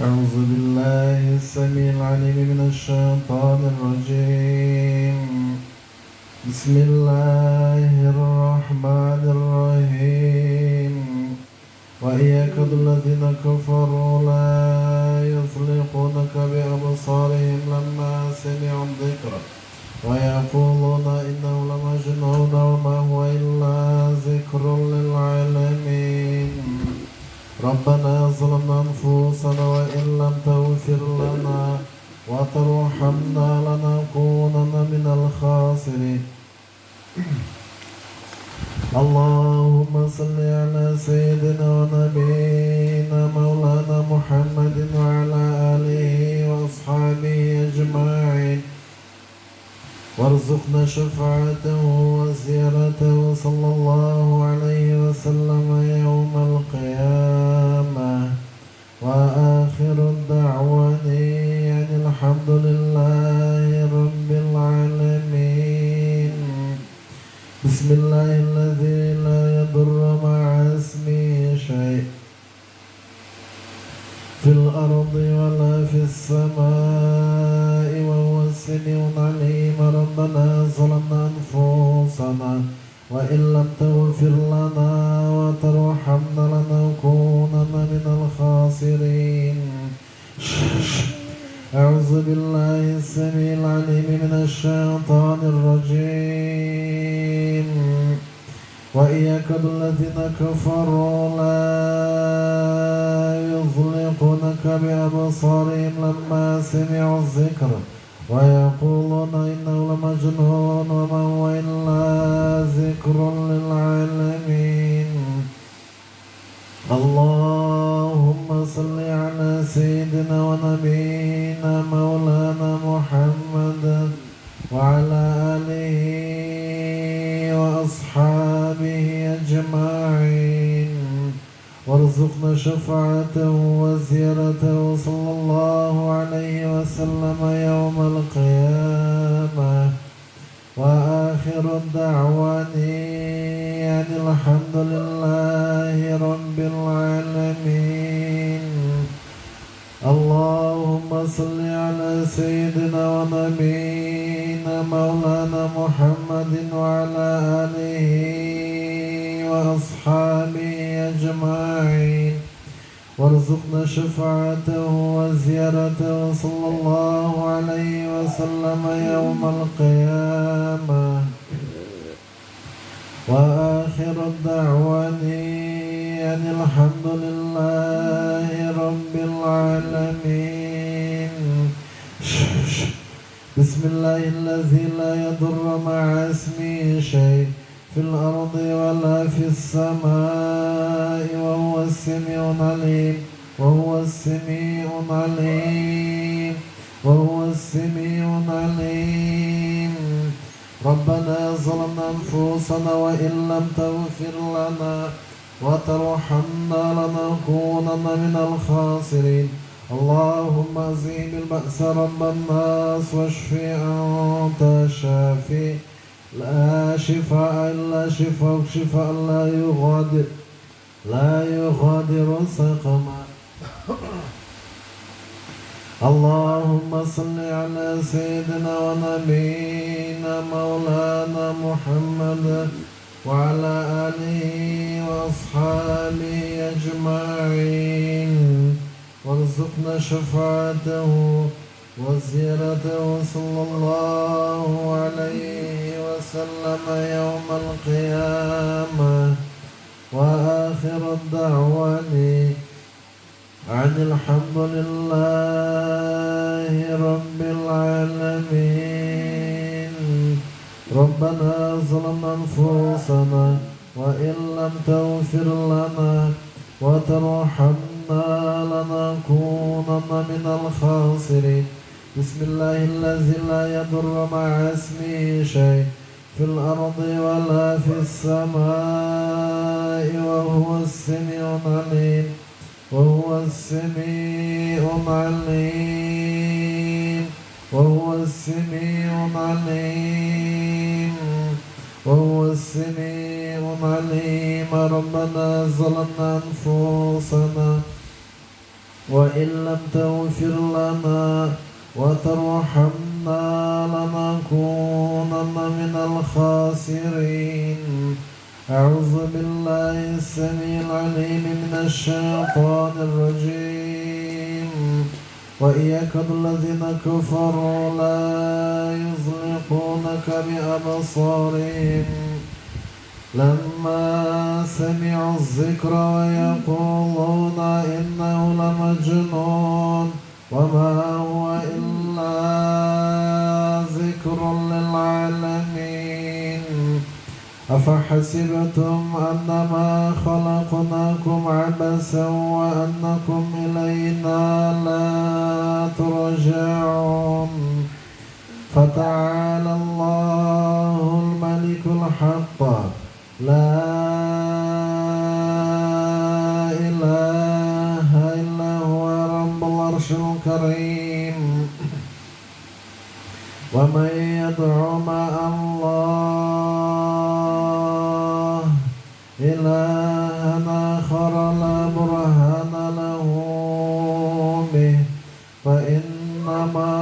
أعوذ بالله السميع العليم من الشيطان الرجيم. بسم الله الرحمن الرحيم. وإن يكاد الذين كفروا لا يزلقونك بأبصارهم لما سمعوا الذكر ويقولون إنه لمجنون وما هو إلا ذكر للعالمين. ربنا ظلمنا أنفسنا وإن لم تغفر لنا وترحمنا لنكونن من الخاسرين. اللهم صل على سيدنا ونبينا مولانا محمد وعلى آله وأصحابه أجمعين وارزقنا شفاعته وزيارته صلى الله عليه وسلم يوم القيامة. وآخر الدعوة أن الحمد لله رب العالمين. بسم الله الذي لا يضر مع اسمه شيء في الأرض ولا في السماء وهو السميع العليم. ربنا ظلمنا أنفسنا وإن لم تغفر لنا وترحمنا لنكونن من الخاسرين. أعوذ بالله السميع العليم من الشيطان الرجيم. وإن يكاد الذين كفروا لا يزلقونك بأبصارهم لما سمعوا الذكر ويقولون إنه لمجنون وما هو إلا ذكر للعالمين. اللهم صل على سيدنا ونبينا مولانا محمد وعلى آله وأصحابه أجمعين وارزقنا شفاعته وزيارته صلى الله عليه وسلم يوم القيامة. وآخر الدعوة أن الحمد لله رب العالمين. اللهم صل على سيدنا ونبينا مولانا محمد وعلى آله وأصحابه أجمعين وارزقنا شفاعته وزيارته صلى الله عليه وسلم يوم القيامة. وآخر الدعوة أن الحمد لله رب العالمين. بسم الله الذي لا يضر مع اسمه شيء في الأرض ولا في السماء وهو السميع العليم وهو السميع العليم وهو السميع العليم. ربنا ظلمنا أنفسنا وإن لم تغفر لنا وترحمنا لنكونن من الخاسرين. اللهم أذهب البأس رب الناس واشفي أنت الشافي لا شفاء إلا شفاء شفاء لا يغادر سقما. اللهم صل على سيدنا ونبينا مولانا محمد وعلى آله وأصحابه أجمعين وارزقنا شفاعته وزيارته صلى الله عليه وسلم يوم القيامة. وآخر الدعوة عن الحمد لله رب العالمين. ربنا ظلمنا أنفسنا وإن لم تغفر لنا وترحمنا لنكونن من الخاسرين. بسم الله الذي لا يضر مع اسمه شيء في الأرض ولا في السماء وهو السميع العليم وهو السميع العليم وهو السميع العليم وهو السميع العليم. ربنا ظلمنا أنفسنا وإن لم تغفر لنا وترحمنا لنكونن من الخاسرين. أعوذ بالله السميع العليم من الشيطان الرجيم. وإياك الذين كفروا لا يزلقونك بأبصارهم لما سمعوا الذكر ويقولون إنه لمجنون وما هو إلا ذكر للعالمين. أفحسبتم أنما خلقناكم عبثا وأنكم إلينا لا ترجعون. فتعالى الله الملك الحق لا إله إلا هو رب العرش الكريم. ومن يدع مع الله إلها آخر لا برهان له به فإنما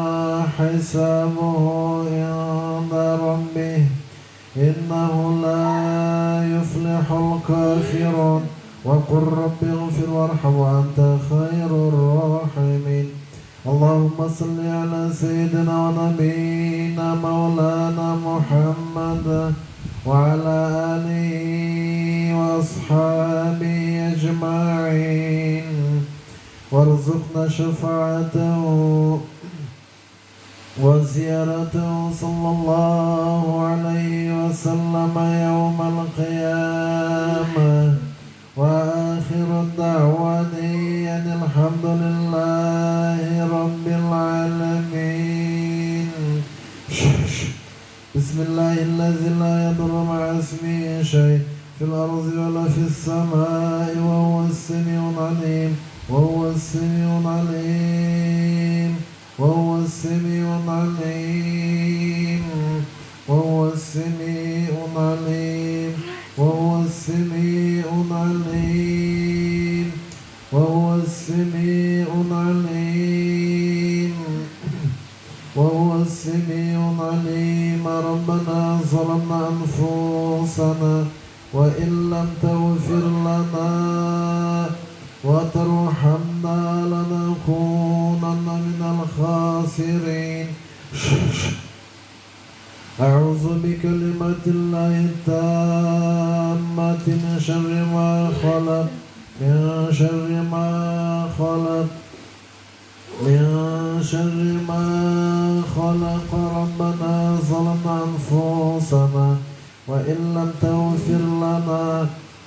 حسابه عند ربه إنه لا يفلح الكافرون. وقل رب اغفر وارحم وأنت خير الراحمين. اللهم صل على سيدنا ونبينا مولانا محمد وعلى آله وأصحابه أجمعين وارزقنا شفاعته وزيارته صلى الله عليه وسلم يوم القيامة. وآخر الدعوة أن الحمد لله رب العالمين. بسم الله الذي لا يضر مع اسمه شيء في الأرض ولا في السماء وهو السميع العليم وهو السميع العليم وهو السميع العليم وهو السميع العليم وهو السميع العليم وهو السميع العليم وهو السميع العليم. ربنا ظلمنا أنفسنا وإن لم تغفر لنا وترحمنا لنكونن من الخاسرين. أعوذ بكلمات الله التامة من شر ما خلق من شر ما خلق من شر ما خلق. ربنا ظلمنا أنفسنا وإن لم تغفر لنا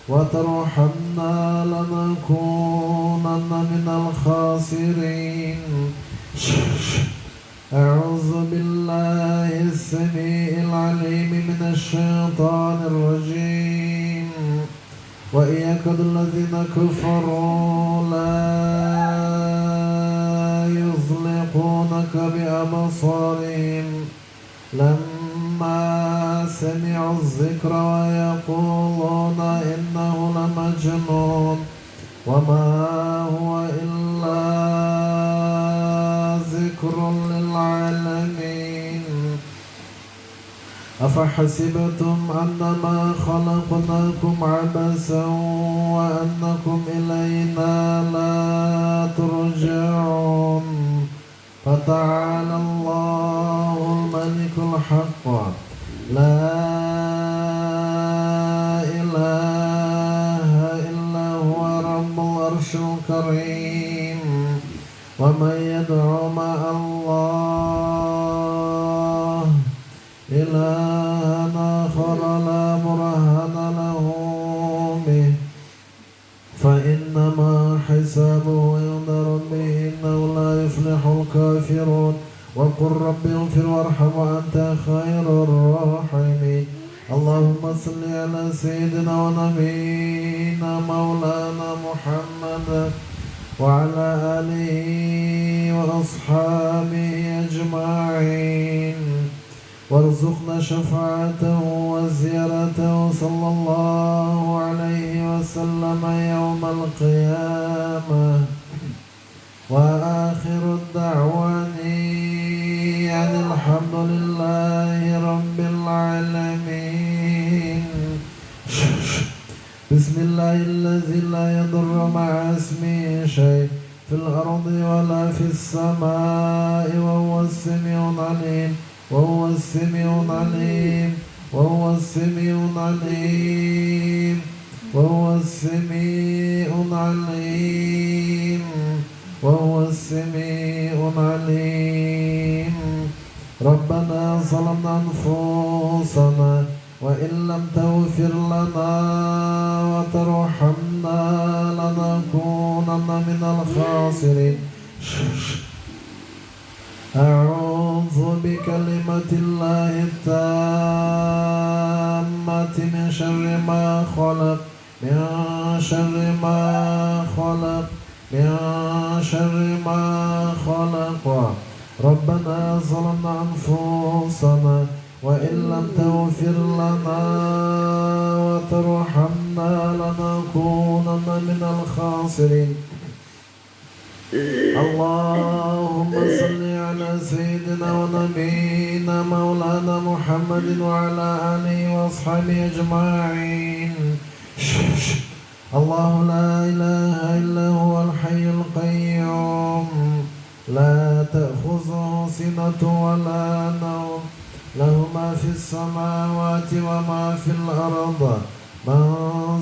وترحمنا لنكونن من الخاسرين. أعوذ بالله السميع العليم من الشيطان الرجيم. وإياك الذين كفروا لا يزلقونك بأبصارهم لما سمعوا الذكر ويقولون إنه لمجنون وما هو إلا ذكر للعالمين. أفحسبتم أنما خلقناكم عبثا وأنكم إلينا لا ترجعون. فتعالى الله الملك الحق لا إله إلا هو رب العرش الكريم. ومن يدع مع الله إلها آخر لا برهان له به فإنما حسابه عند ربه إنه لا يفلح الكافرون. وقل رب اغفر وارحم وأنت خير الراحمين. اللهم صل على سيدنا ونبينا مولانا محمد وعلى آله وأصحابه أجمعين وارزقنا شفاعته وزيارته صلى الله عليه وسلم يوم القيامة. وآخر الدعواني أن الحمد لله رب العالمين. بسم الله الذي لا يضر مع اسمه شيء في الأرض ولا في السماء وهو السميع العليم وهو السميع العليم وهو السميع العليم وهو السميع العليم وهو السميع العليم. ربنا ظلمنا أنفسنا وإن لم تغفر لنا وترحمنا لنكونن من الخاسرين. أعوذ بكلمة الله التامة من شر ما خلق من شر ما خلق من شر ما خلق. ربنا ظلمنا أنفسنا وإن لم تغفر لنا وترحمنا لنكونن من الخاسرين. اللهم صل على سيدنا ونبينا مولانا محمد وعلى آله وأصحابه أجمعين. الله لا إله إلا هو الحي القيوم لا تأخذه سنة ولا نوم له ما في السماوات وما في الأرض. من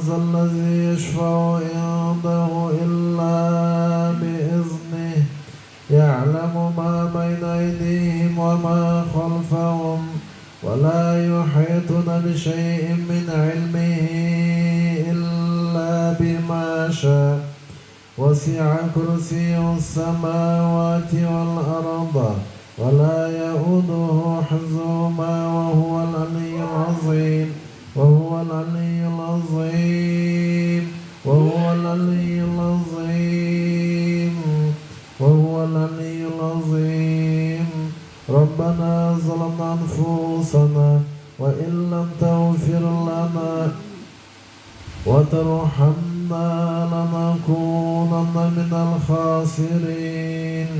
ذا الذي يشفع عنده إلا بإذنه يعلم ما بين أيديهم وما خلفهم ولا يحيطون بشيء من علمه إلا بما شاء. وسع كرسيه السماوات والأرض ولا يؤوده حفظهما وهو العلي العظيم وهو العلي العظيم وهو العلي العظيم وهو العلي العظيم. ربنا ظلمنا أنفسنا وإن لم تغفر لنا وترحمنا لنكونن من الخاسرين.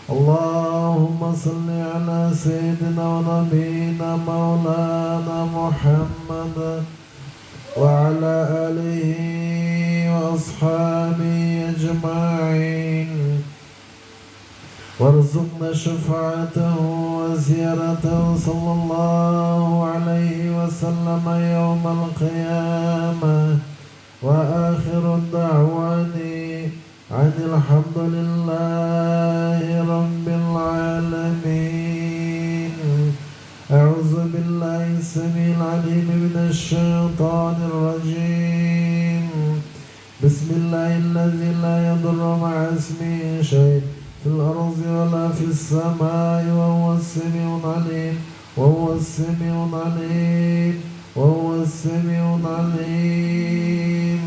اللهم صل على سيدنا ونبينا مولانا محمد وعلى آله وأصحابه أجمعين وارزقنا شفاعته وزيارته صلى الله عليه وسلم يوم القيامة. وآخر الدعواني عن الحمد لله رب العالمين. أعوذ بالله السميع العليم من الشيطان الرجيم. بسم الله الذي لا يضر مع اسمه شيء في الأرض ولا في السماء وهو السميع العليم وهو السميع العليم وهو السميع العليم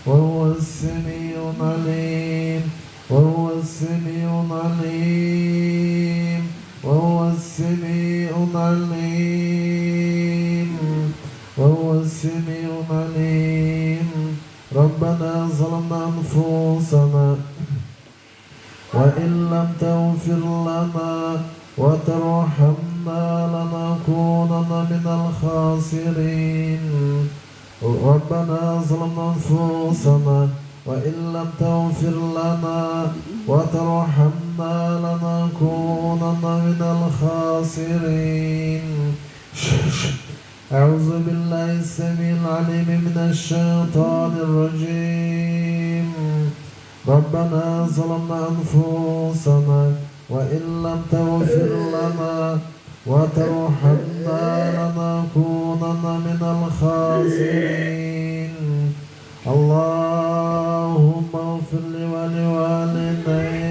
وهو السميع العليم وهو السميع العليم وهو السميع العليم وهو السميع العليم. ربنا ظلمنا أنفسنا وإن لم تغفر لنا وترحمنا لنكونن من الخاسرين. ربنا ظلمنا أنفسنا وإن لم تغفر لنا وترحمنا لنكونن من الخاسرين. أعوذ بالله السميع العليم من الشيطان الرجيم. ربنا ظلمنا أنفسنا وإن لم تغفر لنا وترحمنا لنكونن من الخاسرين. اللهم اغفر لي ولوالدي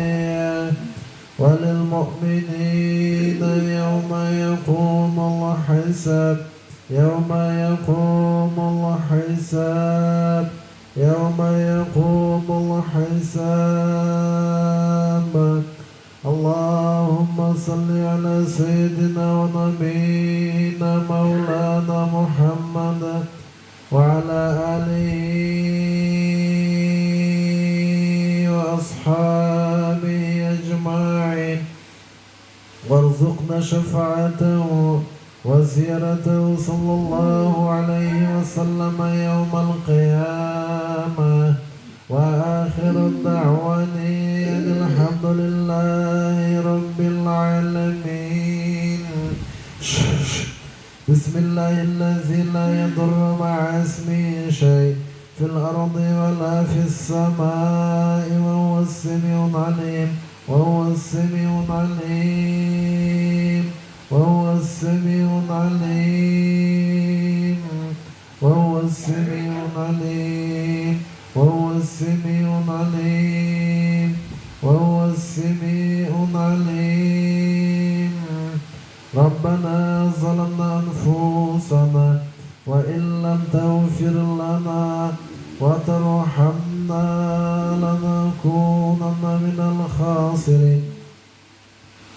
وللمؤمنين يوم يقوم الحساب يوم يقوم الحساب يوم يقوم الحساب. اللهم صل على سيدنا ونبينا مولانا محمد وعلى آله وأصحابه شفاعته وزيارته صلى الله عليه وسلم يوم القيامة. وآخر الدعوان الحمد لله رب العالمين. بسم الله الذي لا يضر مع اسمه شيء في الأرض ولا في السماء وهو السميع العليم وهو السميع العليم وهو السميع العليم وهو السميع العليم وهو السميع العليم وهو السميع العليم. ربنا ظلمنا أنفسنا وإن لم تغفر لنا وترحمنا لنكونن من الخاسرين.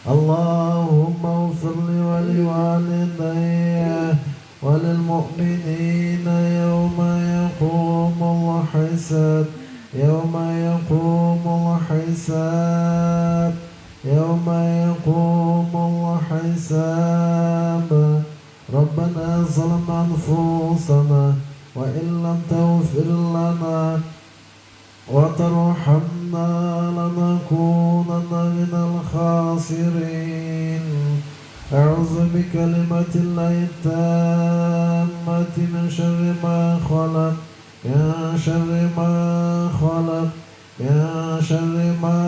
اللهم اغفر لي ولوالدي وللمؤمنين يوم يقوم الحساب يوم يقوم الحساب يوم يقوم الحساب. ربنا ظلمنا أنفسنا وإن لم تغفر لنا وترحمنا لنكونن من الخاسرين. أعوذ بكلمة الله التامة من شر ما خلق يا شر ما خلق يا شر ما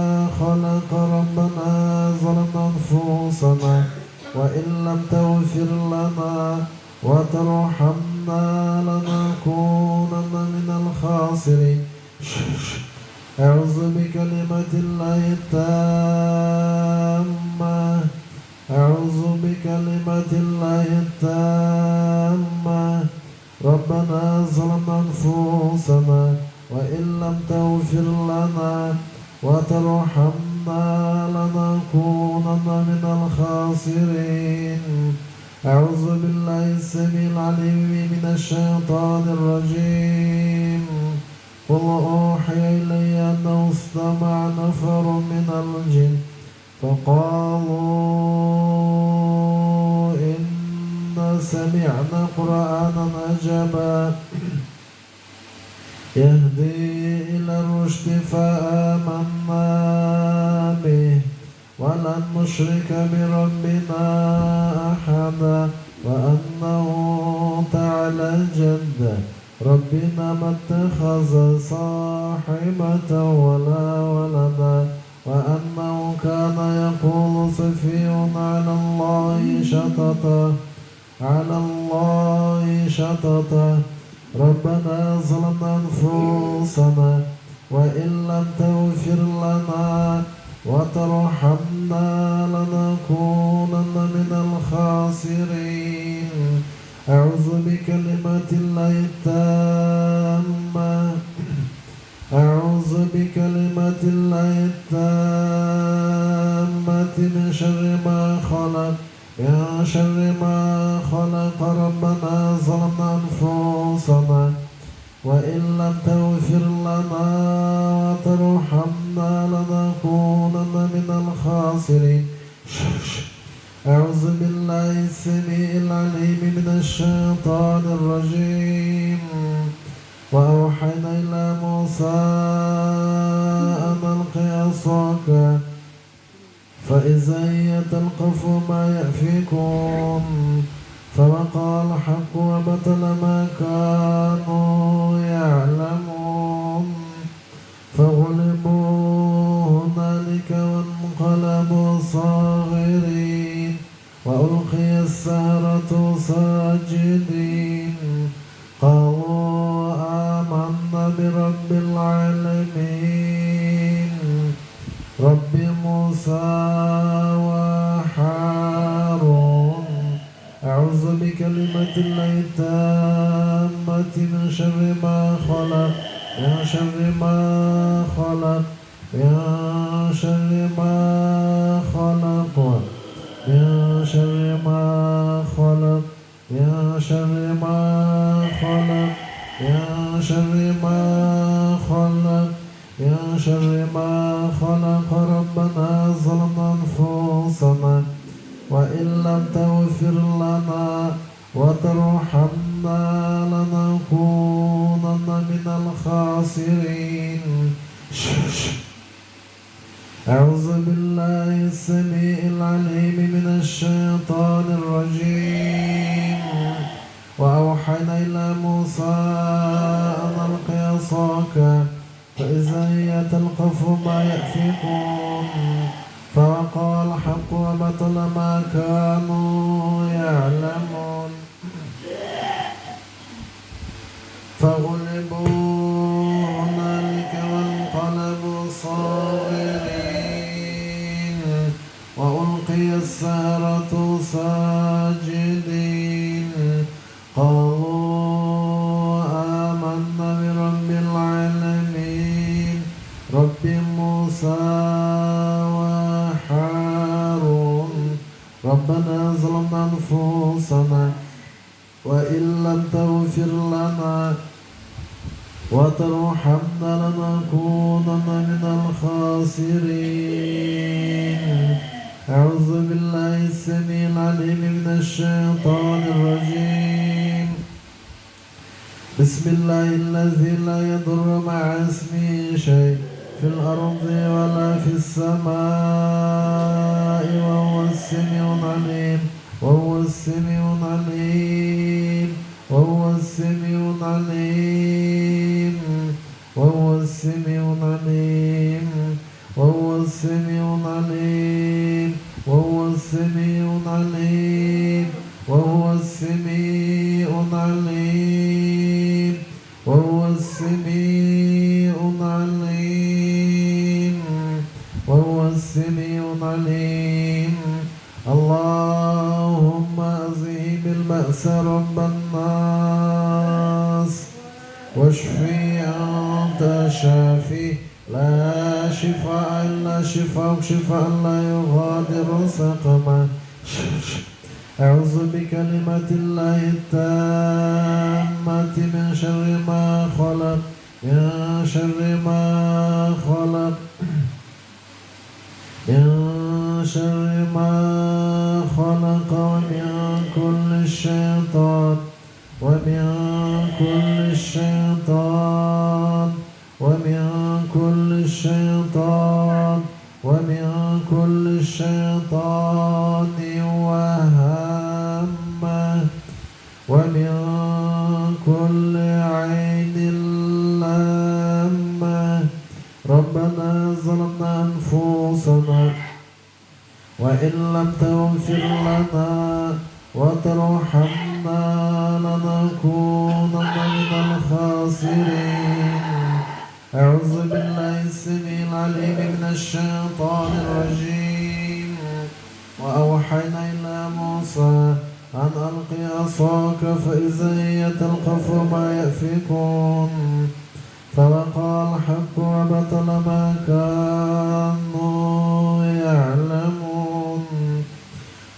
خلق. ربنا ظلمنا أنفسنا وإن لم تغفر لنا وترحمنا لنكونن من الخاسرين. أعوذ بكلمة الله التامة أعوذ بكلمة الله التامة. ربنا ظلمنا أنفسنا وإن لم تغفر لنا وترحمنا لنكونن من الخاسرين. أعوذ بالله السميع العليم من الشيطان الرجيم. قل أوحي إلي أنه استمع نفر من الجن فقالوا إنا سمعنا قرآنا عجبا يهدي إلى الرشد فآمنا به ولن نشرك بربنا أحدا وأنه تعالى جد ربنا ما اتخذ صاحبة ولا ولدا وأنه كان يقول سفيهنا على الله شططا. ربنا ظلمنا أنفسنا وإن لم تغفر لنا وترحمنا لنكونن من الخاسرين. أعوذ بكلمة الله التامة أعوذ بكلمة الله التامة من شر ما خلق يا شر ما خلق. ربنا ظلمنا أنفسنا وإن لم تغفر لنا وترحمنا لنكونن من الخاسرين. أعوذ بالله السميع العليم من الشيطان الرجيم. وأوحينا إلى موسى أن ألق عصاك فإذا هي تلقف ما يأفكون فوقع الحق وبطل ما كانوا يعلمون فغلبوا هنالك وانقلبوا صاغرين وألقي السحرة ساجدين قالوا آمنا برب العالمين رب موسى وهارون. أعوذ بكلمة الله التامة من شر ما خلق يا شر ما خلق يا شر ما خلق يا شر ما خلق يا شر ما خلق يا شر ما خلق يا شر ما خلق. ربنا ظلمنا أنفسنا وإن تغفر لنا وترحمنا لنكونن من الخاسرين. أعوذ بالله السميع العليم من الشيطان الرجيم. وأوحينا إلى موسى أن ألق عصاك فإذا هي تلقف ما يأفكون فوقع الحق وبطل ما كانوا يعلمون فغلبوا هنالك وانقلبوا صاغرين وألقي السحرة ساجدين قالوا آمنا برب العالمين رب موسى وهارون ربنا ظلمنا أنفسنا وإن لم تغفر لنا وترحمنا لنكونن من الخاسرين. أعوذ بالله السميع العليم من الشيطان الرجيم. بسم الله الذي لا يضر مع اسمه شيء في الأرض ولا في السماء وهو السميع العليم وهو السميع العليم وهو السميع العليم وهو السميع العليم وهو السميع العليم وهو السميع العليم وهو السميع العليم وهو السميع العليم وهو السميع العليم. اللهم أذهب البأس رب الناس واشفي أنت شافي لا شفاء إلا شفاءك شفاء لا يغادر سقما. أعوذ بكلمات الله التامة من شر ما خلق من شر ما خلق من شر ما خلق ومن كل الشيطان ومن كل الشيطان ومن كل الشيطان ومن كل الشيطان وهامة ومن كل عين لامة. ربنا ظلمنا أنفسنا وإن لم تغفر لنا وترحمنا لنكونن من الخاسرين. أعوذ بالله السميع العليم من الشيطان الرجيم. وأوحينا إلى موسى أن ألق عصاك فإذا هي تلقف ما يأفكون فوقع الحق وبطل ما كانوا يعلمون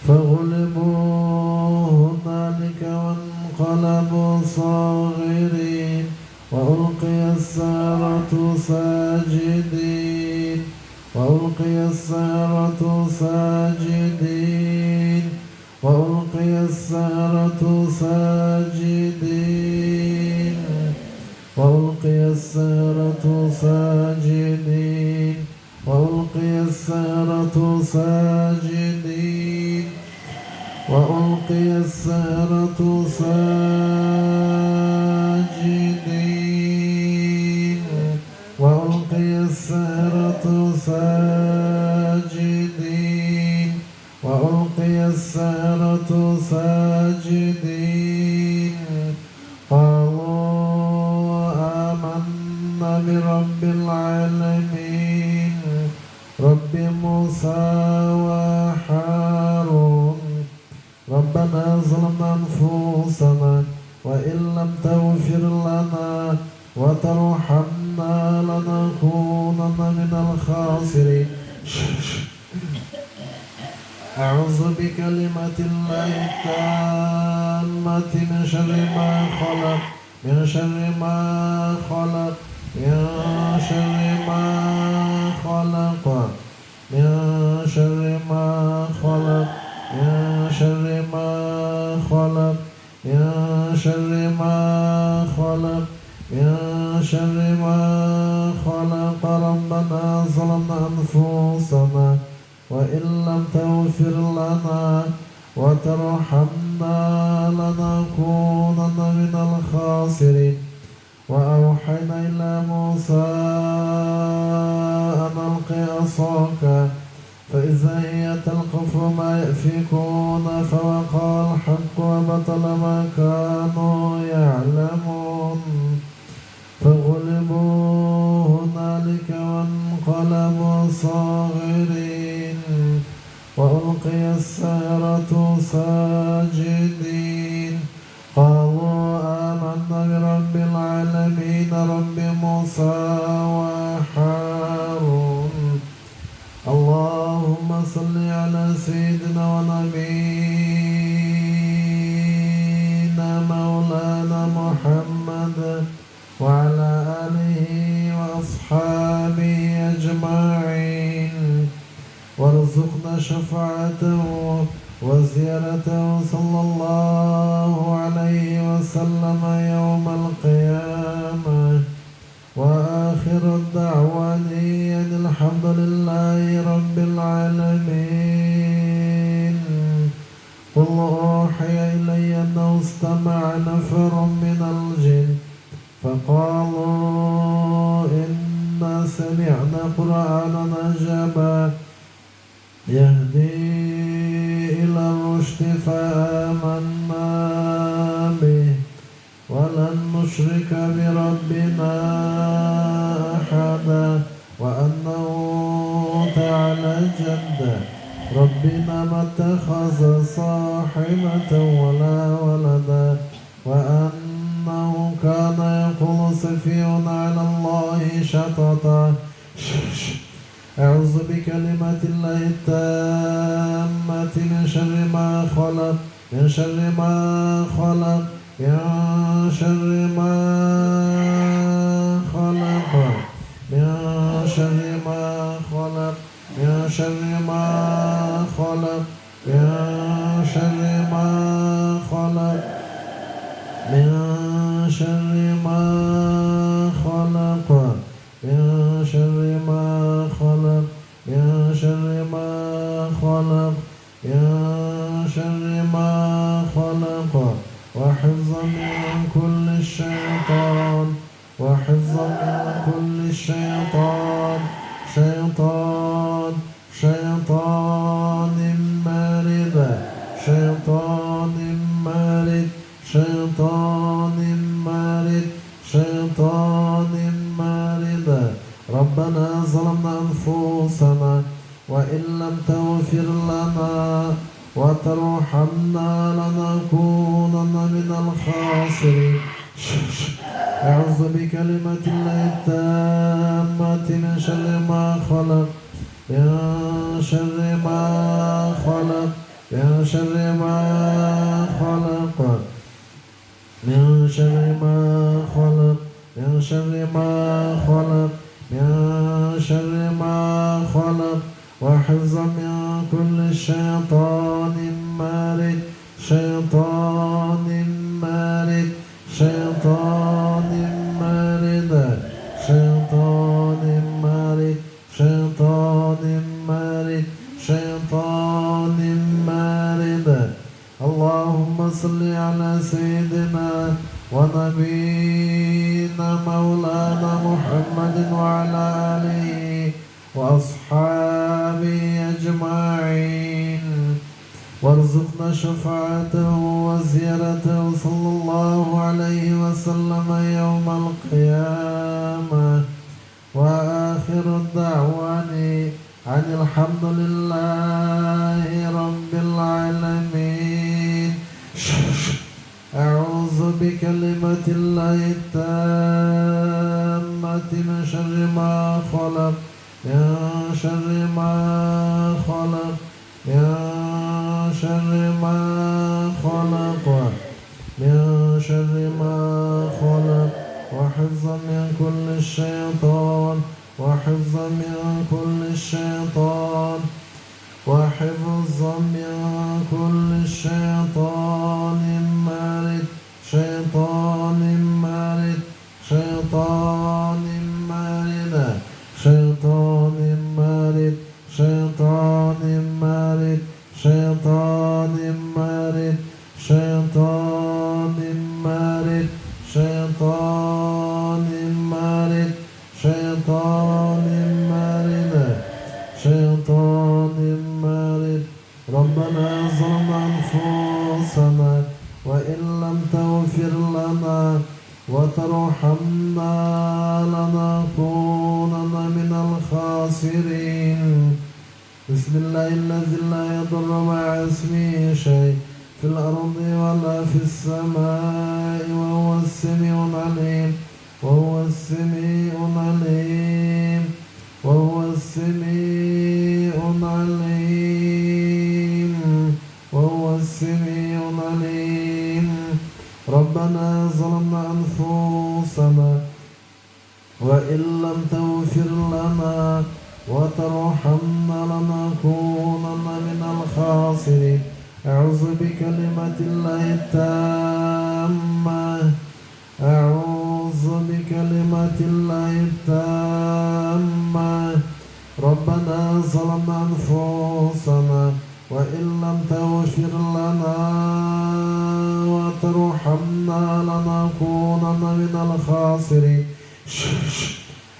فغلبوا هنالك وانقلبوا صاغرين وألقي السحرة ساجدين وألقي السحرة ساجدين وألقي السحرة ساجدين وألقي السحرة ساجدين وألقي السحرة ساجدين وألقي السحرة ساجدين وألقي السحرة ساجدين وألقي السحرة ساجدين قالوا آمنا برب العالمين رب موسى وهارون ربنا ظلمنا أنفسنا وإن لم تغفر لنا وترحمنا لنكونن من الخاسرين. أعوذ بكلمات الله التامة من شر ما خلق من شر ما خلق من شر ما خلق من شر ما خلق من شر ما خلق من شر ما خلق من شر ما خلق ربنا ظلمنا أنفسنا وإن لم تغفر لنا وترحمنا لنكونن من الخاسرين وأوحينا إلى موسى أن ألق عصاك فإذا هي تلقف ما يأفكون فوقع الحق وبطل ما كانوا يعلمون فغلبوا هنالك وانقلبوا صاغرين وألقي السحرة ساجدين قالوا آمنا برب العالمين رب موسى وهارون اللهم صل على سيدنا ونبينا مولانا محمد وعلى آله وأصحابه أجمعين وارزقنا شفاعته وزيارته صلى الله عليه وسلم يوم القيامة وآخر الدعوان أن الحمد لله رب العالمين قل أوحي إلي أنه استمع نفر من الجن فقالوا إنا سمعنا قرآنا عجبا يهدي إلى الرشد فآمنا به ولن نشرك بربنا أحدا وأنه تعالى جد ربنا ما اتخذ صاحبة ولا ولدا وأنه كان يقول سفيهنا على الله شططا أعوذ بكلمات الله التامة من شر ما خلق من شر ما خلق من شر ما خلق من شر ما خلق من شر ما خلق من شر ما خلق من شر ما خلق من شر ما خلق من شر ما خلق من شر ما خلق وحفظا من كل الشيطان وحفظا من كل الشيطان شيطان مارد شيطان مارد شيطان مارد شيطان مارد ربنا ظلمنا أنفسنا وإن لم تغفر لنا وترحمنا لنكونن من الخاسرين أعوذ بكلمة الله التامة من شر ما خلق من شر ما خلق من شر ما خلق من شر ما خلق من شر ما خلق من شر ما خلق وحفظا من كل شيطان مارد شيطان مارد شيطان مارد شيطان مارد شيطان مارد شيطان مارد اللهم صل على سيدنا ونبينا مولانا محمد وعلى آله وأصحابه أجمعين وارزقنا شفاعته وزيارته صلى الله عليه وسلم يوم القيامة وآخر الدعوان عن الحمد لله رب العالمين أعوذ بكلمة الله التامة من شر ما خلق من شر ما خلق من شر ما خلق من شر ما خلق وحفظا من كل الشيطان وحفظا من كل الشيطان وحفظا من كل الشيطان شيطان مارد شيطان مارد شيطان مارد شيطان مارد ربنا ظلمنا أنفسنا وإن لم تغفر لنا وترحمنا لنكونن من الخاسرين. بسم الله الذي لا يضر مع اسمه شيء في الأرض ولا في السماء وهو السميع العليم وهو السميع العليم وهو السميع العليم وهو السميع العليم. ربنا ظلمنا أنفسنا وإن لم تغفر لنا وترحمنا لنكونن من الخاسرين. أعوذ بكلمات الله التامة أعوذ بكلمات الله التامة. ربنا ظلمنا أنفسنا وإن لم تغفر لنا وترحمنا لنكونن من الخاسرين.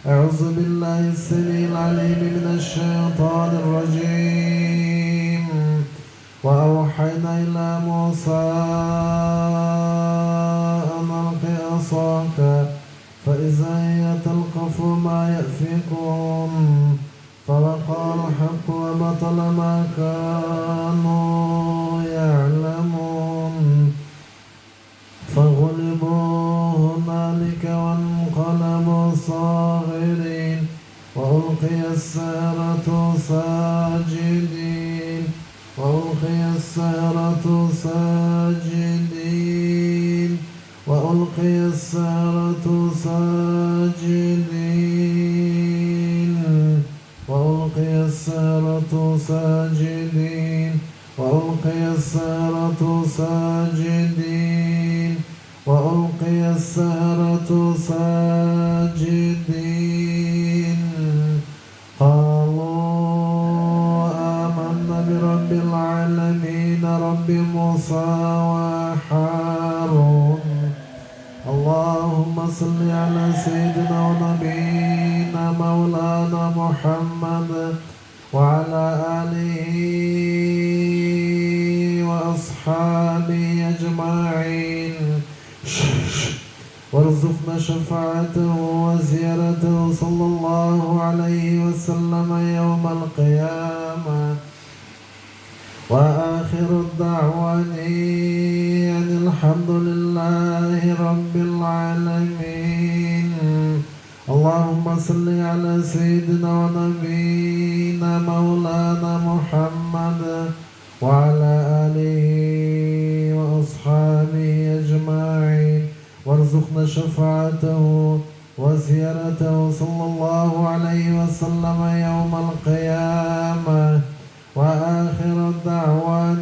أعوذ بالله السميع العليم من الشيطان الرجيم. وأوحينا إلى موسى أن ألق عصاك فإذا هي تلقف ما يأفكون فوقع الحق وبطل ما كانوا يعلمون فغلبوا هنالك وانقلبوا صاغرين وألقي السحرة ساجدين وألقي السحرة ساجدين وألقي السحرة ساجدين وألقي السحرة ساجدين وألقي السحرة ساجدين وألقي السحرة ساجدين. قالوا آمنا برب العالمين رب موسى وهارون. اللهم صل على سيدنا ونبينا مولانا محمد وعلى آله وأصحابه أجمعين وارزقنا شفاعته وزيارته صلى الله عليه وسلم يوم القيامة. وآخر الدعوان أن الحمد لله رب العالمين. اللهم صل على سيدنا ونبينا مولانا محمد وعلى آله وأصحابه أجمعين وارزقنا شفاعته وزيارته صلى الله عليه وسلم يوم القيامة. وآخر الدعوان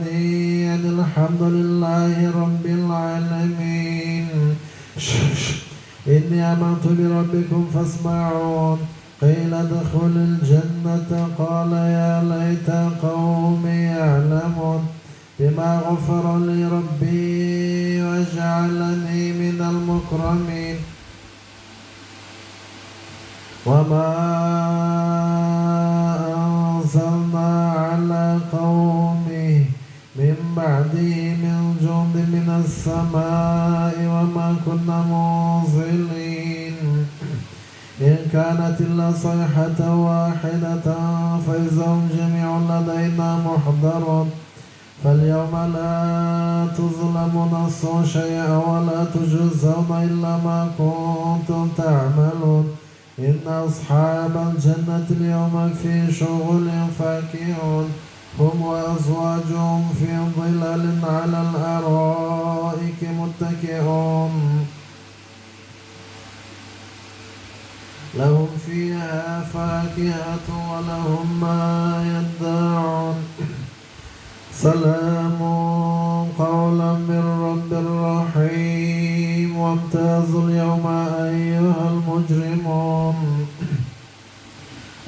أن الحمد لله رب العالمين. إني آمنت بربكم فاسمعون. قيل ادخل الجنة قال يا ليت قومي يعلمون بما غفر لي ربي وجعلني من المكرمين. وما أنزلنا على قومه من بعده من جند من السماء وما كنا منزلين. إن كانت إلا صيحة واحدة فإذا هم جميع لدينا محضرون. فاليوم لا تظلم نفس شيئا ولا تجزون إلا ما كنتم تعملون. إن أصحاب الجنة اليوم في شغل فاكهون هم وأزواجهم في ظلال على الأرائك متكئون لهم فيها فاكهة ولهم ما يدعون. سلام قولا من رب رحيم. وامتازوا اليوم أيها المجرمون.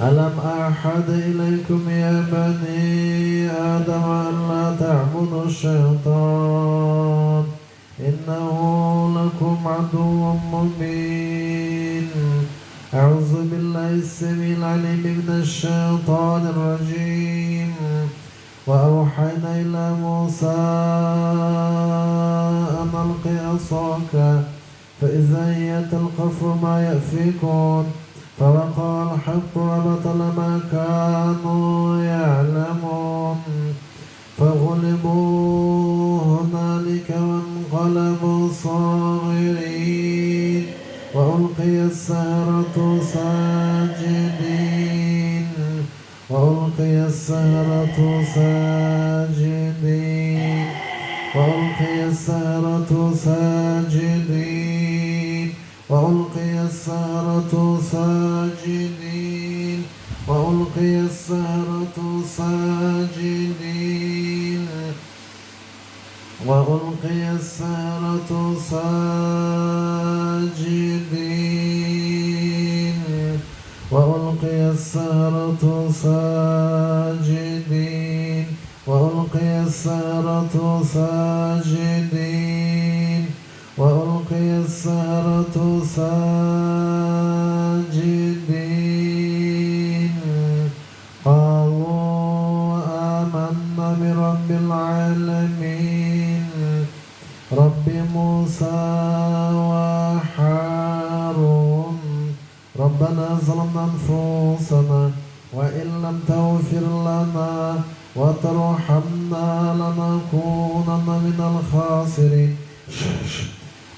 ألم أعهد إليكم يا بني آدم ألا تعبدوا الشيطان عدو مبين. أعوذ بالله السميع العليم من الشيطان الرجيم. وأوحينا إلى موسى أن ألق عصاك فإذا هي تلقف ما يأفكون فوقع الحق وبطل ما كانوا يعلمون فغلبوا هنالك وانقلبوا صاغرين وألقي السحرة ساجدين وألقي السحرة ساجدين وألقي السحرة ساجدين وألقي السحرة ساجدين وألقي السحرة ساجدين وألقي السحرة ساجدين وألقي السحرة ساجدين وألقي السحرة ساجدين وألقي السحرة ساجدين قالوا آمنا برب العالمين رب موسى وهارون ربنا ظلمنا أنفسنا وإن لم تغفر لنا وترحمنا لنكونن من الخاسرين.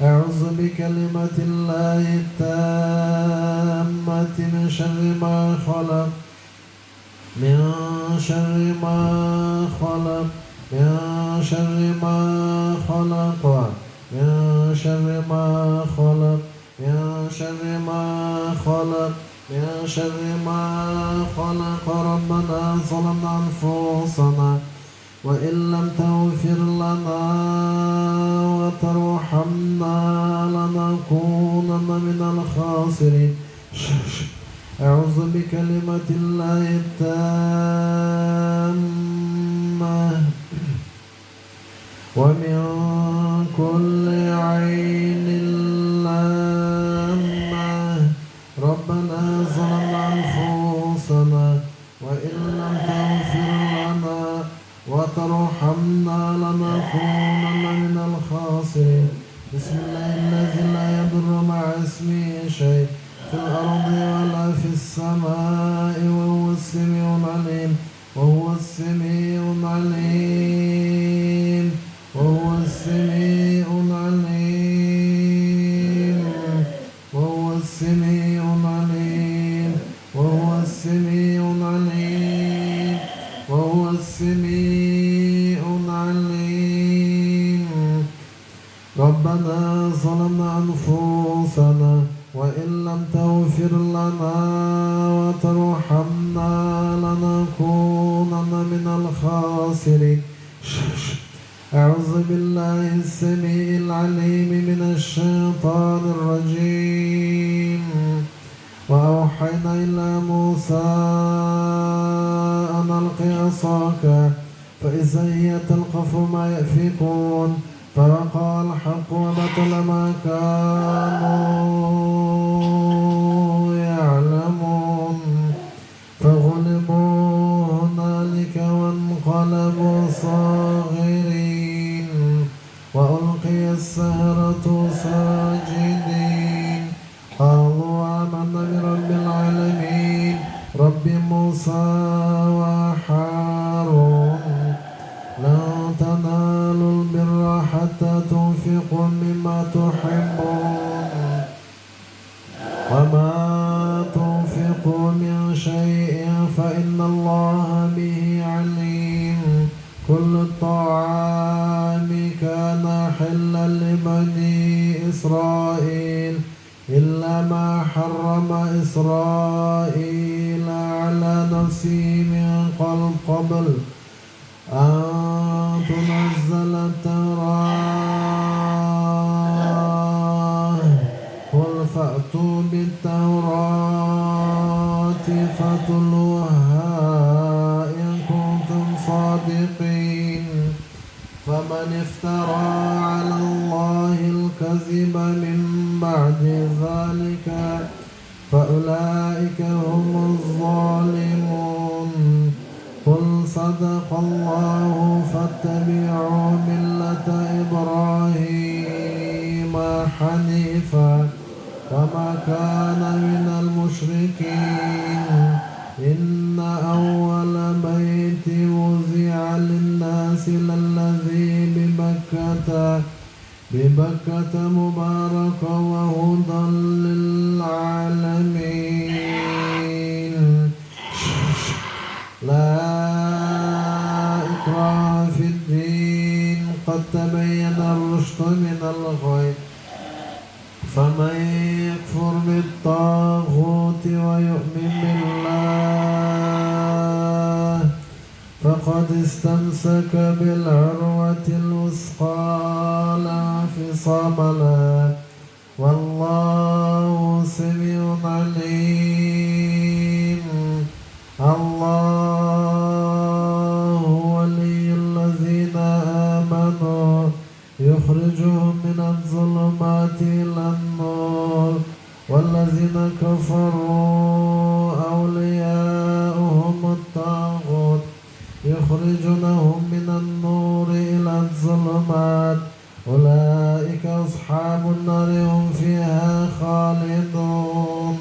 أعوذ بكلمة الله التامة من شر ما خلق من شر ما خلق من شر ما خلق من شر ما خلق من شر ما خلق من شر ما خلق ربنا ظلمنا أنفسنا وإن لم تغفر لنا وترحمنا لنكونن من الخاسرين. أعوذ بكلمة الله التامة ومن كل عين لامة ربنا ظلمنا أنفسنا وإن لم تغفر لنا وترحمنا لنكونن من الخاسرين. بسم الله الذي لا يضر مع اسمه شيء في الأرض ولا في السماء وهو السميع العليم وهو السميع العليم وهو السميع العليم وهو السميع العليم وهو السميع العليم وهو السميع العليم. ربنا ظلمنا أنفسنا وإن لم تغفر لنا وترحمنا لنكونن من الخاسرين. أعوذ بالله السميع العليم من الشيطان الرجيم. وأوحينا إلى موسى أن ألق عصاك فإذا هي تلقف ما يأفكون فوقع الحق وبطل ما كانوا يعلمون فغلبوا هنالك وانقلبوا صاغرين وألقي السحرة ساجدين قالوا آمنا برب العالمين رب موسى وهارون لن تنالوا البر حتى تنفقوا مما تحبون وما تنفقوا من شيء فإن الله به عليم. كل الطعام كان حلا لبني إسرائيل إلا ما حرم إسرائيل على نفسه من قبل أن تنزل التوراة قل فأتوا بالتوراة فاتلوها إن كنتم صادقين. فمن افترى على الله الكذب من بعد ذلك فأولئك هم الظالمون. قل صدق الله فاتبعوا ملة إبراهيم حنيفا وما كان من المشركين. إن أول بيت وزع للناس للذي ببكة مباركا وهدى للعالمين. لا إكراه في الدين قد تبين الرشد من الغي. فمن يكفر بالطاغوت ويؤمن بالله فقد استمسك بالعروة الوثقى لا انفصام لها والله سميع عليم. الله ولي الذين آمنوا يخرجهم من الظلمات إلى النور والذين كفروا أولياؤهم الطاغوت يخرجونهم من النور إلى الظلمات أولئك أصحاب النار هم فيها خالدون.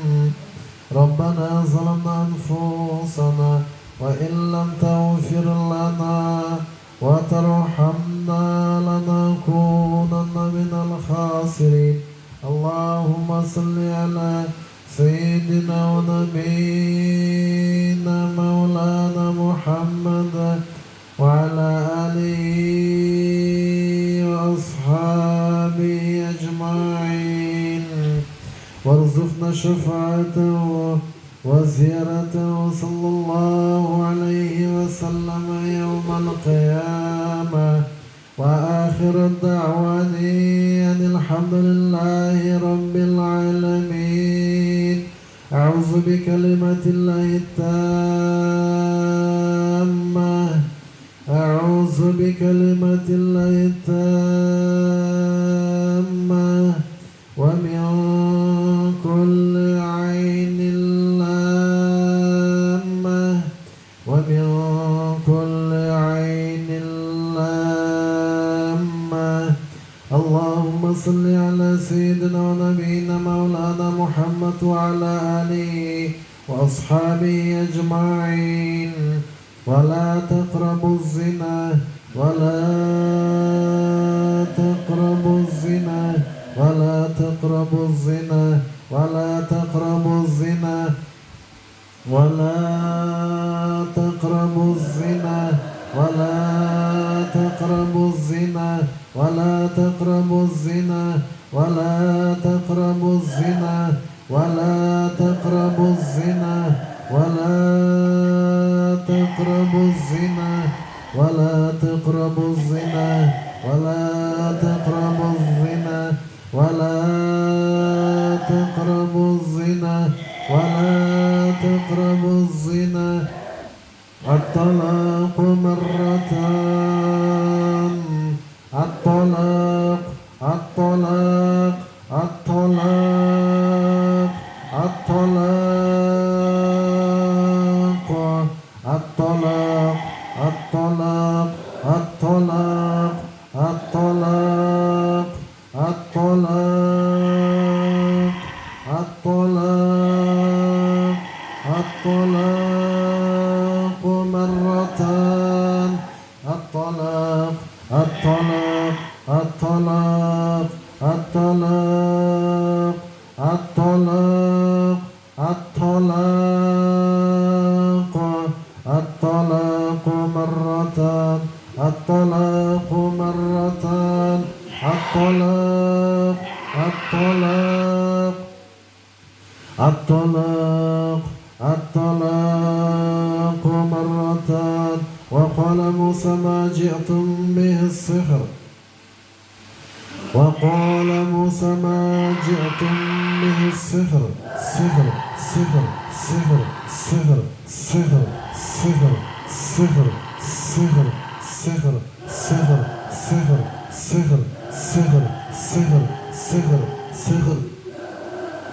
ربنا ظلمنا أنفسنا وإن لم تغفر لنا وترحمنا لنكونن من الخاسرين. اللهم صل على سيدنا ونبينا مولانا محمد وعلى آله وأصحابه أجمعين وارزقنا شفاعته وزيارته صلى الله عليه وسلم يوم القيامة. وآخر الدعواني أن الحمد لله رب العالمين. أعوذ بكلمة الله التامة أعوذ بكلمة الله التامة ومن كل عين لامة ومن كل عين لامة. اللهم صل على سيدنا ونبينا مولانا محمد وعلى آله وأصحابه أجمعين. ولا تقربوا الزنا ولا تقربوا الزنا ولا تقربوا الزنا ولا تقربوا الزنا ولا تقربوا الزنا ولا تقربوا الزنا ولا تقربوا الزنا ولا تقربوا الزنا ولا تقربوا الزنا ولا تقربوا الزنا ولا تقربوا الزنا ولا تقربوا الزنا ولا تقربوا الزنا ولا تقربوا الزنا. الطلاق مرتان. الطلاق الطلاق الطلاق الطلاق الطلاق الطلاق الطلاق الطلاق الطلاق الطلاق الطلاق مرتان. الطلاق الطلاق الطلاق الطلاق الطلاق الطلاق الطلاق مرتان. الطلاق مرتان. الطلاق الطلاق الطلاق الطلاق مرتان. وقال موسى ما جئتم به السحر. وقال موسى ما جئتم به السحر. سحر سحر سحر سحر سحر سحر سحر سحر سحر سحر سحر سحر سحر سحر سحر سحر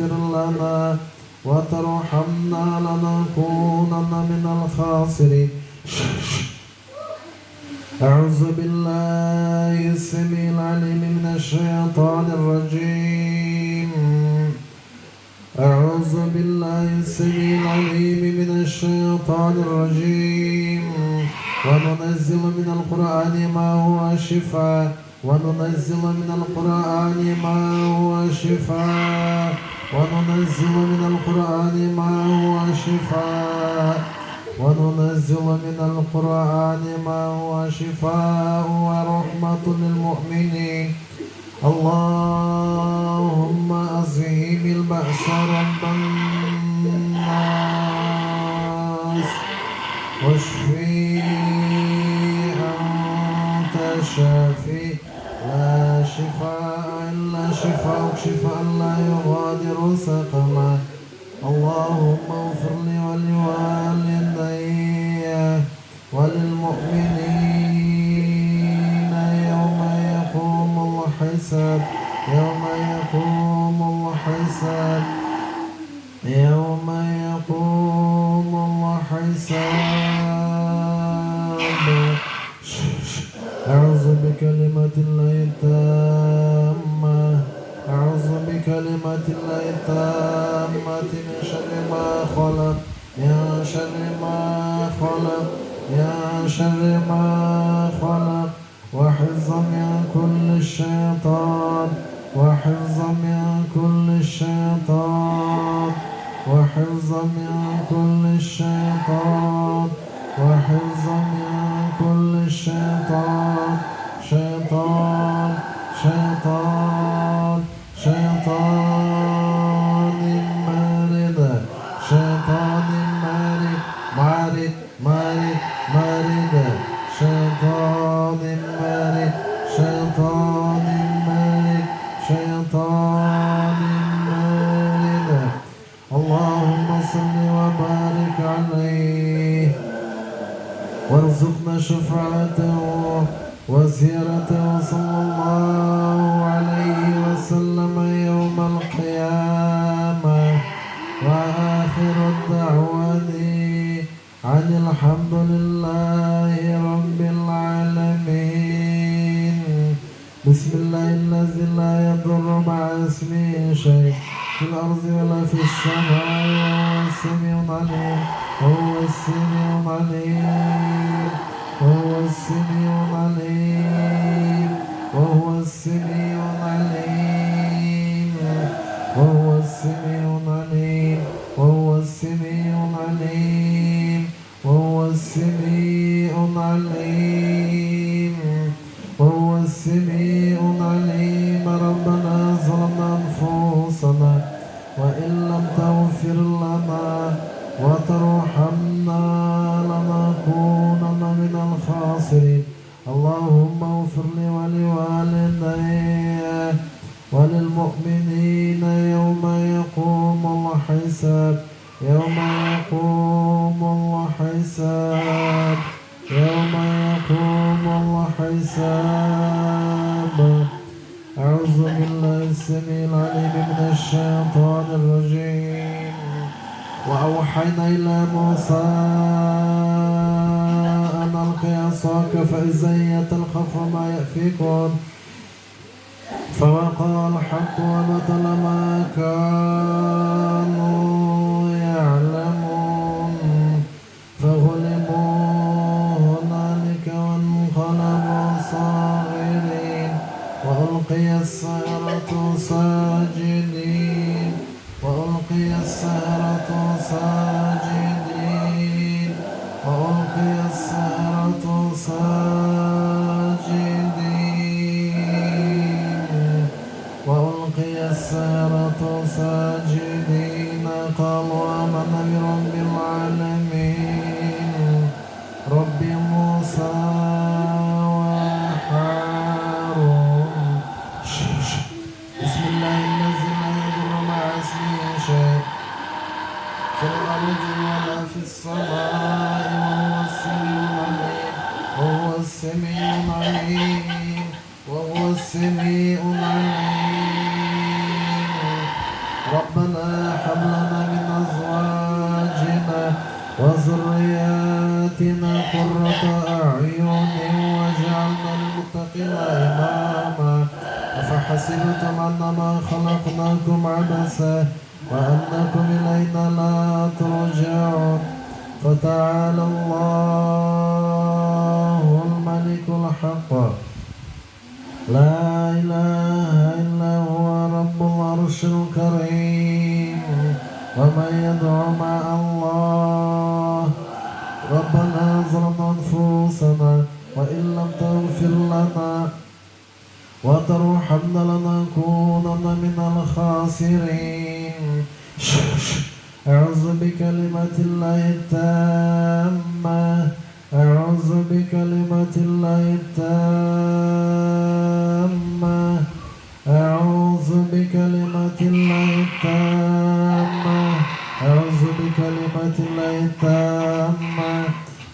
تغفر لنا وترحمنا لنكونن من الخاسرين. أعوذ بالله السميع العليم من الشيطان الرجيم. أعوذ بالله السميع العليم من الشيطان الرجيم. وننزل من القرآن ما هو شفاء وننزل من القرآن ما هو شفاء وننزل من القرآن ما هو شفاء وننزل من القرآن ما هو شفاء ورحمة للمؤمنين. اللهم أذهب البأس رب الناس واشفي أنت الشافي لا شفاء إلا شفاءك شفاء لا يغادر سقما. اللهم اغفر لي ولوالدي وللمؤمنين يوم يقوم الحساب يوم يقوم الحساب يوم يقوم الحساب. أعوذ بكلمات الله التامة أعوذ بكلمات الله التامة من شر ما خلق يا شر ما خلق يا شر ما خلق وحفظا من كل الشيطان وحفظا من كل الشيطان وحفظا من كل الشيطان وحفظا من كل الشيطان شيطان شيطان شيطان مارد شيطان مارد مارد مارد مارد شيطان مارد شيطان مارد شيطان مارد. اللهم صل وبارك عليه وارزقنا شفاعته وزيارته صلى الله عليه وسلم يوم القيامة. وآخر الدعوة عن الحمد لله رب العالمين. بسم الله الذي لا يضر مع اسمه شيء في الأرض ولا في السماء وهو السميع العليم وهو السميع العليم وهو السميع العليم وهو السميع العليم وهو السميع العليم وهو السميع العليم وهو السميع العليم وهو السميع العليم. ربنا ظلمنا أنفسنا وإن لم تغفر لنا وترحمنا لنكونن من الخاسرين. اللهم اغفر لي ولوالدي وللمؤمنين يوم يقوم الحساب يوم يقوم الحساب يوم يقوم الحساب. أعوذ بالله السميع العليم من الشيطان الرجيم. وأوحينا إلى موسى أن ألق عصاك فإذا هي تلقف ما يأفكون فوقع الحق وبطل ما كانوا يعلمون فغلبوا هنالك وانقلبوا صاغرين وألقي السحرة ساجدين وألقي السحرة ساجدين وألقي السحرة ساجدين وألقي السحرة ساجدين قالوا آمنا برب العالمين رب موسى وهارون. بسم الله الذي لا يضر مع اسمه شيء في الأرض ولا في السماء وهو السميع العليم وهو السميع العليم. ربنا هب لنا من أزواجنا وذرياتنا قرة أعين واجعلنا للمتقين إماما أفحسبتم أنما خلقناكم عبثا وأنكم إلينا لا ترجعون فتعالى الله الملك الحق لا إله إلا هو رب العرش الكريم ومن يدعو مع الله ربنا ظلمنا أنفسنا وإن لم تغفر لنا وترحمنا لنكونن من الخاسرين أعوذ بكلمة الله التامة أعوذ بكلمة الله التامة أعوذ بكلمة الله التامة أعوذ بكلمة الله التامة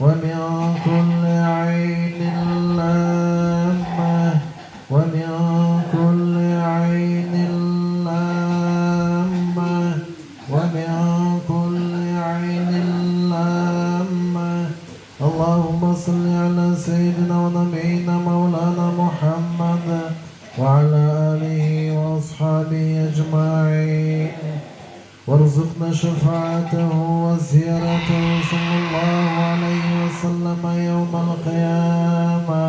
ومن كل عين لامة ومن كل عين لامة ومن كل عين لامة اللهم صل على سيدنا ونبينا مولانا محمد وعلى آله وأصحابه أجمعين وارزقنا شفاعته وزيارته صلى الله عليه وسلم يوم القيامة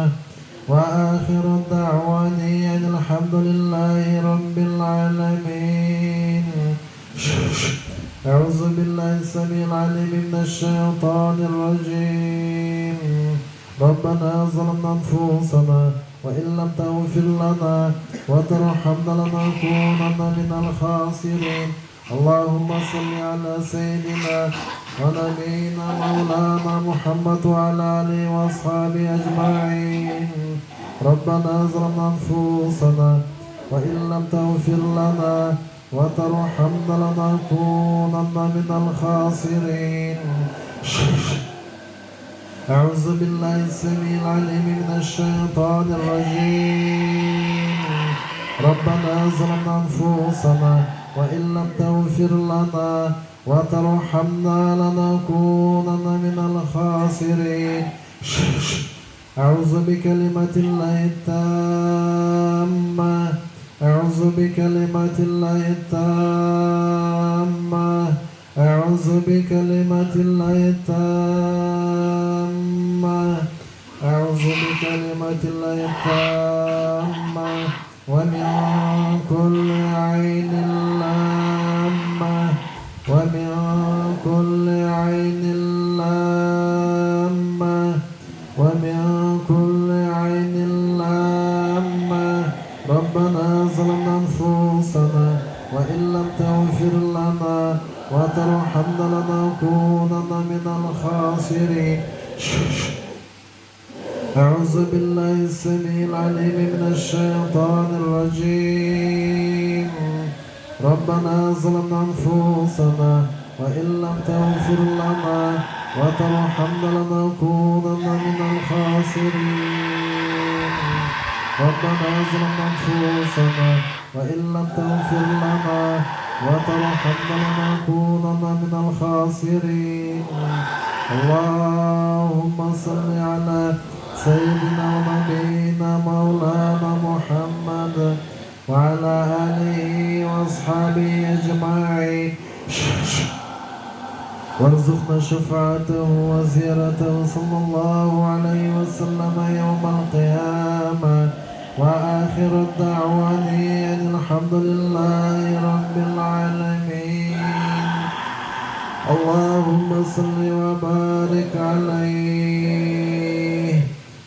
وآخر دعوانا أن الحمد لله رب العالمين. أعوذ بالله السميع العليم من الشيطان الرجيم. ربنا ظلمنا أنفسنا وإن لم تغفر لنا وترحمنا لنكونن من الخاسرين. اللهم صل على سيدنا ونبينا مولانا محمد وعلى آله وأصحابه أجمعين. ربنا ظلمنا أنفسنا وإن لم تغفر لنا وترحمنا لنكونن من الخاسرين. أعوذ بالله السميع العليم من الشيطان الرجيم. ربنا ظلمنا أنفسنا وإن لم تغفر لنا وترحمنا لنكونن من الخاسرين. أعوذ بكلمة الله التامة أعوذ بكلمة الله التامة أعوذ بكلمة الله التامة أعوذ بكلمة الله التامة ومن كل عين لامة ومن كل عين لامة ومن كل عين لامة ربنا ظلمنا أنفسنا وإن لم تغفر لنا وترحمنا لنكونن من الخاسرين. أعوذ بالله السميع العليم من الشيطان الرجيم. ربنا ظلمنا أنفسنا وإن لم تغفر لنا وترحمنا لنكونن من الخاسرين. ربنا ظلمنا أنفسنا وإن لم تغفر لنا وترحمنا لنكونن من الخاسرين. اللهم صل على سيدنا ونبينا مولانا محمد وعلى آله وأصحابه أجمعين وارزقنا شفاعته وزيارته صلى الله عليه وسلم يوم القيامة وآخر الدعوان أن الحمد لله رب العالمين. اللهم صل وبارك عليه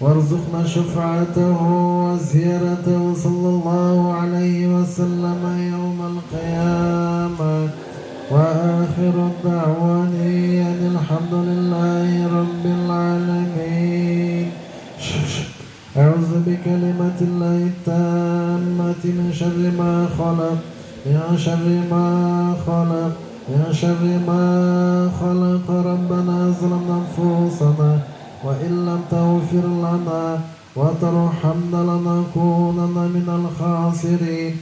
وارزقنا شفاعته وزيارته صلى الله عليه وسلم يوم القيامة وآخر الدعوان أن الحمد لله رب العالمين. أعوذ بكلمة الله التامة من شر ما خلق من شر ما خلق من شر ما خلق. ربنا ظلمنا أنفسنا وإن لم تغفر لنا وترحمنا لنكونن من الخاسرين.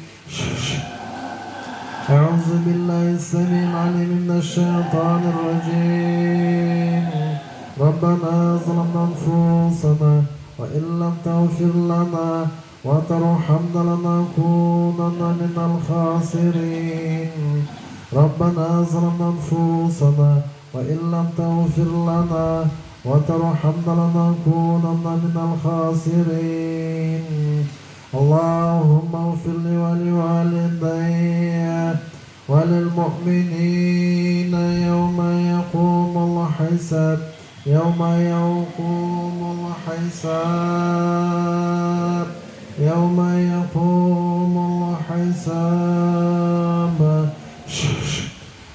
أعوذ بالله السميع العليم من الشيطان الرجيم. ربنا ظلمنا أنفسنا وإن لم تغفر لنا وترحمنا لنكونن من الخاسرين. ربنا ظلمنا أنفسنا وإن لم تغفر لنا وترحمنا لنكونن من الخاسرين. اللهم اغفر لي ولوالدي وللمؤمنين يوم يقوم الحساب يوم يقوم الحساب يوم يقوم الحساب.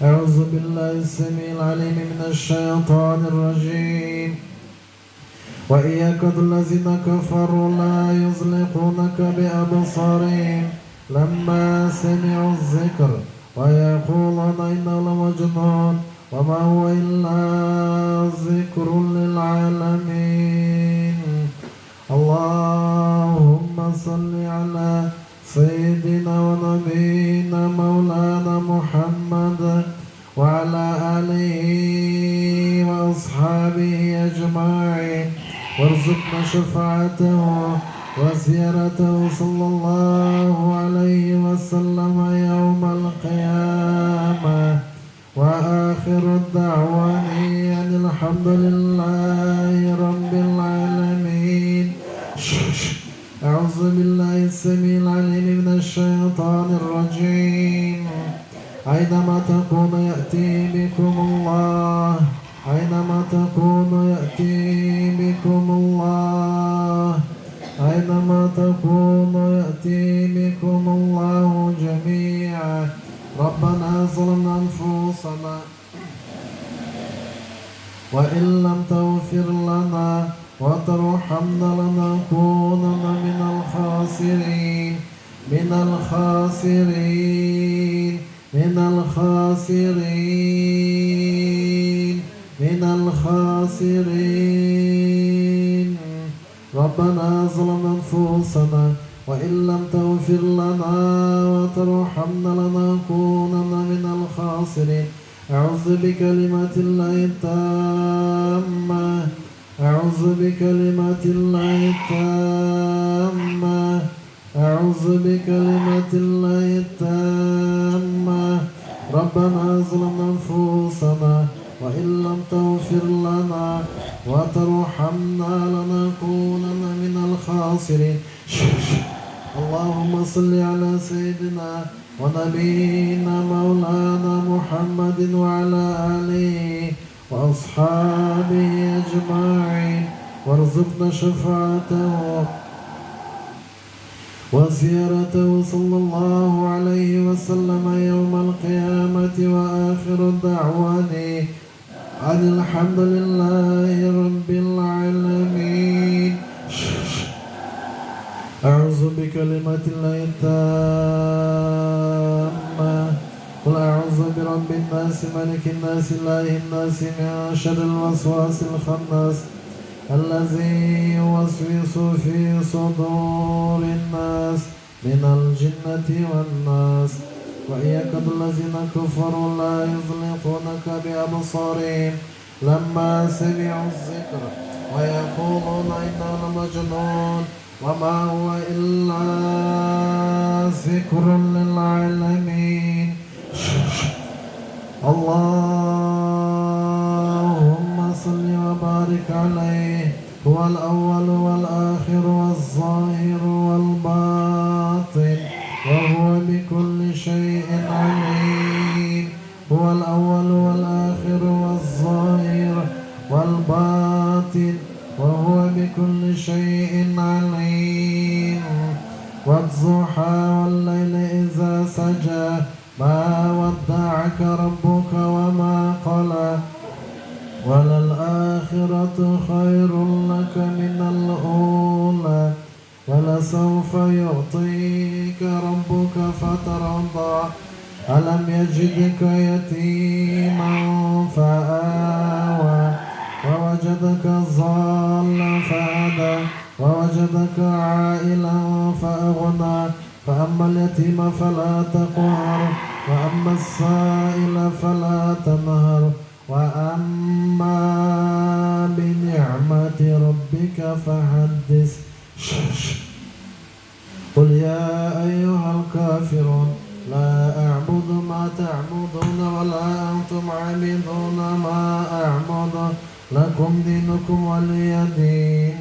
أعوذ بالله السميع العليم من الشيطان الرجيم. وإن يكاد الذين كفروا لا يزلقونك بأبصارهم لما سمعوا الذكر ويقولون إنه لمجنون وما هو إلا ذكر للعالمين. اللهم صل على سيدنا ونبينا مولانا محمد وعلى آله وأصحابه أجمعين وارزقنا شفاعته وزيارته صلى الله عليه وسلم يوم القيامة. وآخر الدعوان أن الحمد لله رب العالمين. أعوذ بالله السميع العليم من الشيطان الرجيم. أينما تكونوا يأتي بكم الله أينما تكونوا يأتي بكم الله أينما تكونوا يأتي بكم الله جميعا. ربنا ظلمنا أنفسنا وإن لم تغفر لنا وترحمنا لنكونن من الخاسرين من الخاسرين من الخاسرين من الخاسرين. ربنا ظلمنا أنفسنا وإن لم تغفر لنا وترحمنا لنكونن من الخاسرين. أعوذ بكلمات الله التامة أعوذ بكلمات الله التامة أعوذ بكلمات الله التامة. ربنا ظلمنا أنفسنا وإن لم تغفر لنا وترحمنا لنكونن من الخاسرين. اللهم صل على سيدنا ونبينا مولانا محمد وعلى آله وأصحابه أجمعين وارزقنا شفاعته وزيارته صلى الله عليه وسلم يوم القيامة. وآخر دعوانا أن الحمد لله رب العالمين. أعوذ بكلمات الله التامة. قل أعوذ برب الناس ملك الناس إله الناس من شر الوسواس الخناس الذي يوسوس في صدور الناس من الجنة والناس. وإن يكاد الذين كفروا لا يزلقونك بأبصارهم لما سمعوا الذكر ويقولون إنه لمجنون وما هو إلا ذكر للعالمين. اللهم صل وبارك عليه. هو الأول والآخر والظاهر والباطن وهو بكل شيء عليم. هو الأول والآخر والظاهر والباطن وهو بكل شيء عليم. والضحى والليل إذا سجى ما ودعك ربك وما قلى وللآخرة خير لك من الأولى ولسوف يعطيك ربك فترضى. ألم يجدك يتيما فآوى ووجدك ضالا فهدى ووجدك عائلا فأغنى فأما اليتيم فلا تقهر وأما السائل فلا تنهر وأما بنعمة ربك فحدث قل يا أيها الكافرون لا أعبد ما تعبدون ولا أنتم عابدون ما أعبد لكم دينكم ولي دين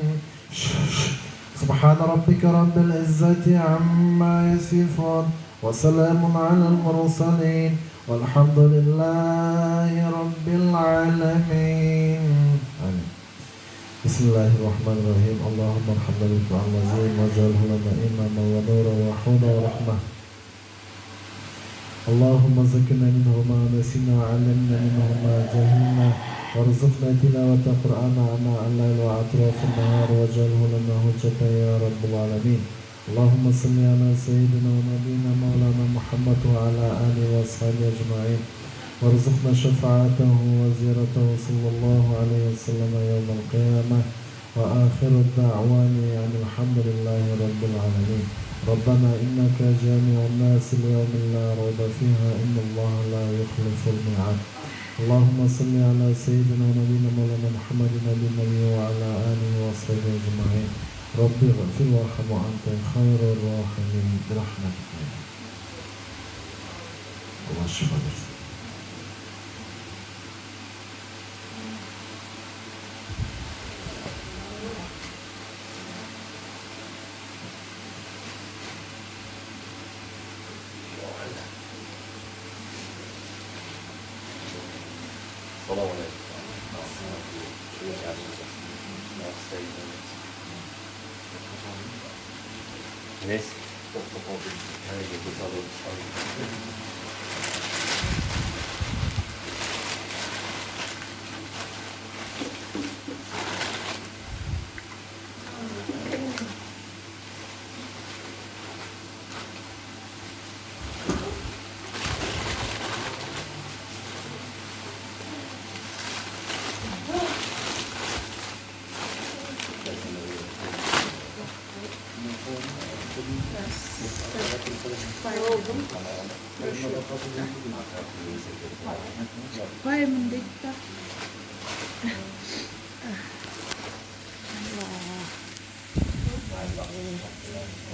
سبحان ربك رب العزة عما يصفون وسلام على المرسلين والحمد لله رب العالمين آمين. بسم الله الرحمن الرحيم اللهم ارحمنا بالقرآن العظيم واجعله لنا إماما ونورا وحودا ورحمة اللهم ذكرنا منه ما نسينا وعلمنا منه ما جهلنا وارزقنا تلاوة القرآن آناء الليل وأطراف النهار واجعله لنا حجة يا رب العالمين اللهم صل على سيدنا ونبينا مولانا محمد وعلى آله وأصحابه أجمعين وارزقنا شفاعته وزيارته صلى الله عليه وسلم يوم القيامة وآخر الدعوان يعني الحمد لله رب العالمين ربنا إنك جامع الناس ليوم لا ريب فيها إن الله لا يخلف الميعاد اللهم صل على سيدنا ونبينا مولانا محمد نبي النبي وعلى آله وصحبه أجمعين رب اغفر وارحم وأنت خير الراحمين برحمتك الله شفاك Neyse. Vai, mendekta.